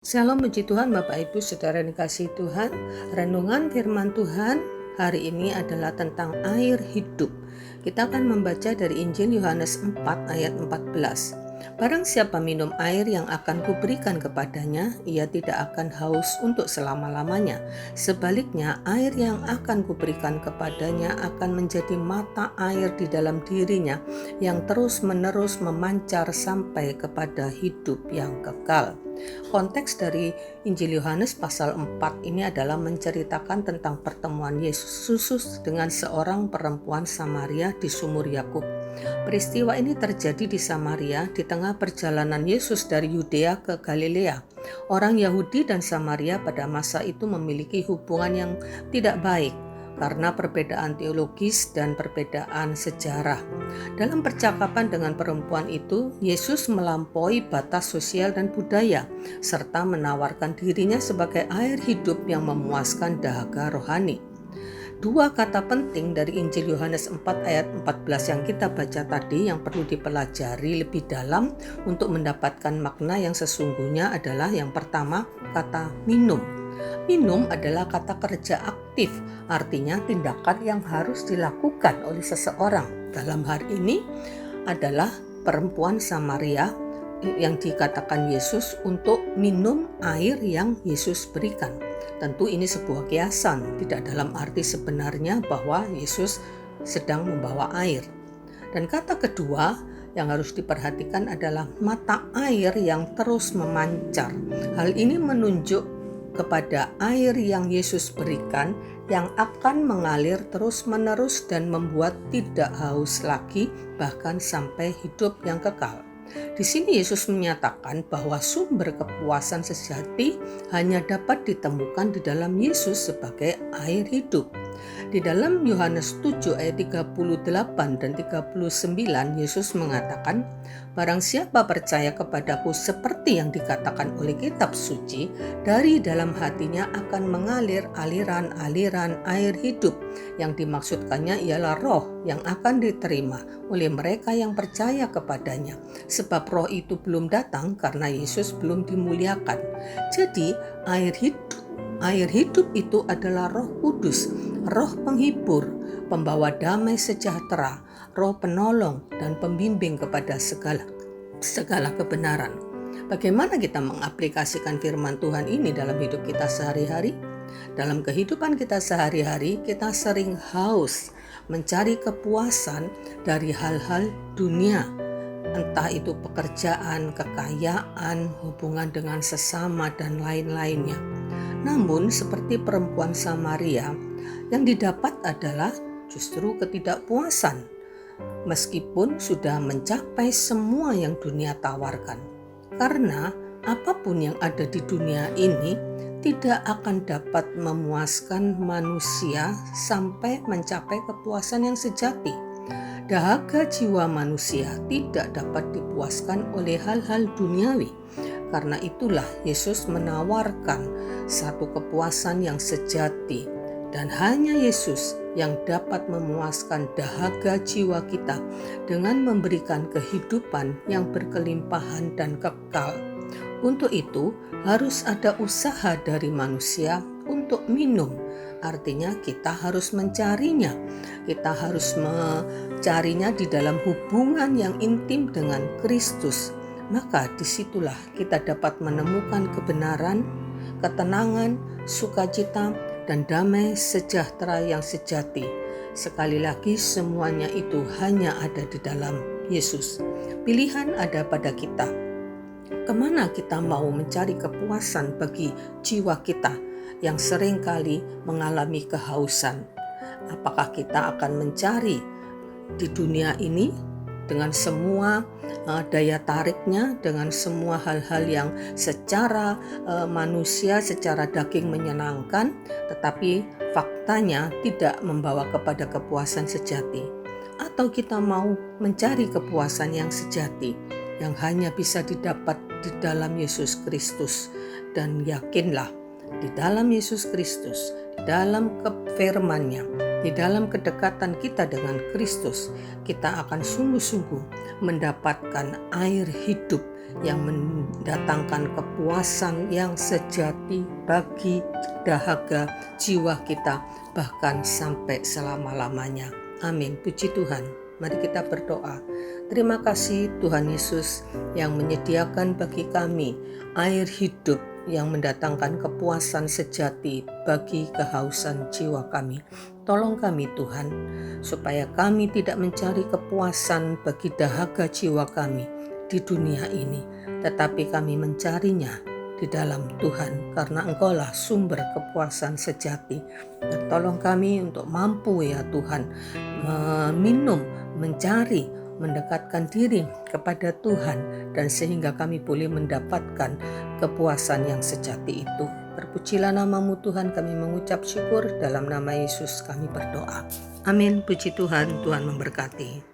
Shalom, puji Tuhan Bapak Ibu Saudara yang dikasihi Tuhan. Renungan firman Tuhan hari ini adalah tentang air hidup. Kita akan membaca dari Injil Yohanes 4 ayat 14. Barang siapa minum air yang akan kuberikan kepadanya, ia tidak akan haus untuk selama-lamanya. Sebaliknya, air yang akan kuberikan kepadanya akan menjadi mata air di dalam dirinya yang terus-menerus memancar sampai kepada hidup yang kekal. Konteks dari Injil Yohanes pasal 4 ini adalah menceritakan tentang pertemuan Yesus dengan seorang perempuan Samaria di sumur Yakub. Peristiwa ini terjadi di Samaria di tengah perjalanan Yesus dari Yudea ke Galilea. Orang Yahudi dan Samaria pada masa itu memiliki hubungan yang tidak baik karena perbedaan teologis dan perbedaan sejarah. Dalam percakapan dengan perempuan itu, Yesus melampaui batas sosial dan budaya, serta menawarkan dirinya sebagai air hidup yang memuaskan dahaga rohani. Dua kata penting dari Injil Yohanes 4 ayat 14 yang kita baca tadi yang perlu dipelajari lebih dalam untuk mendapatkan makna yang sesungguhnya adalah yang pertama, kata minum. Minum adalah kata kerja aktif, artinya tindakan yang harus dilakukan oleh seseorang. Dalam hal ini adalah perempuan Samaria yang dikatakan Yesus untuk minum air yang Yesus berikan. Tentu ini sebuah kiasan, tidak dalam arti sebenarnya bahwa Yesus sedang membawa air. Dan kata kedua yang harus diperhatikan adalah mata air yang terus memancar. Hal ini menunjuk kepada air yang Yesus berikan yang akan mengalir terus-menerus dan membuat tidak haus lagi, bahkan sampai hidup yang kekal. Di sini Yesus menyatakan bahwa sumber kepuasan sejati hanya dapat ditemukan di dalam Yesus sebagai air hidup. Di dalam Yohanes 7 ayat 38 dan 39 Yesus mengatakan, barang siapa percaya kepadaku seperti yang dikatakan oleh kitab suci, dari dalam hatinya akan mengalir aliran-aliran air hidup. Yang dimaksudkannya ialah roh yang akan diterima oleh mereka yang percaya kepadanya. Sebab roh itu belum datang karena Yesus belum dimuliakan. Jadi air hidup itu adalah Roh Kudus, roh penghibur, pembawa damai sejahtera, roh penolong dan pembimbing kepada segala kebenaran. Bagaimana kita mengaplikasikan firman Tuhan ini dalam hidup kita sehari-hari? Dalam kehidupan kita sehari-hari, kita sering haus mencari kepuasan dari hal-hal dunia. Entah itu pekerjaan, kekayaan, hubungan dengan sesama, dan lain-lainnya. Namun seperti perempuan Samaria, yang didapat adalah justru ketidakpuasan, meskipun sudah mencapai semua yang dunia tawarkan. Karena apapun yang ada di dunia ini tidak akan dapat memuaskan manusia sampai mencapai kepuasan yang sejati. Dahaga jiwa manusia tidak dapat dipuaskan oleh hal-hal duniawi. Karena itulah Yesus menawarkan satu kepuasan yang sejati, dan hanya Yesus yang dapat memuaskan dahaga jiwa kita dengan memberikan kehidupan yang berkelimpahan dan kekal. Untuk itu harus ada usaha dari manusia untuk minum. Artinya kita harus mencarinya. Kita harus mencarinya di dalam hubungan yang intim dengan Kristus. Maka disitulah kita dapat menemukan kebenaran, ketenangan, sukacita, dan damai sejahtera yang sejati. Sekali lagi semuanya itu hanya ada di dalam Yesus. Pilihan ada pada kita. Kemana kita mau mencari kepuasan bagi jiwa kita yang seringkali mengalami kehausan? Apakah kita akan mencari di dunia ini dengan semua daya tariknya, dengan semua hal-hal yang secara manusia, secara daging menyenangkan, tetapi faktanya tidak membawa kepada kepuasan sejati? Atau kita mau mencari kepuasan yang sejati, yang hanya bisa didapat di dalam Yesus Kristus? Dan yakinlah, di dalam Yesus Kristus, di dalam firman-Nya, Di dalam kedekatan kita dengan Kristus, kita akan sungguh-sungguh mendapatkan air hidup yang mendatangkan kepuasan yang sejati bagi dahaga jiwa kita, bahkan sampai selama-lamanya. Amin. Puji Tuhan. Mari kita berdoa. Terima kasih Tuhan Yesus yang menyediakan bagi kami air hidup yang mendatangkan kepuasan sejati bagi kehausan jiwa kami. Tolong kami Tuhan, supaya kami tidak mencari kepuasan bagi dahaga jiwa kami di dunia ini, tetapi kami mencarinya di dalam Tuhan, karena Engkaulah sumber kepuasan sejati. Dan tolong kami untuk mampu ya Tuhan, meminum, mencari, mendekatkan diri kepada Tuhan, dan sehingga kami boleh mendapatkan kepuasan yang sejati itu. Terpujilah nama-Mu Tuhan, kami mengucap syukur dalam nama Yesus kami berdoa. Amin. Puji Tuhan, Tuhan memberkati.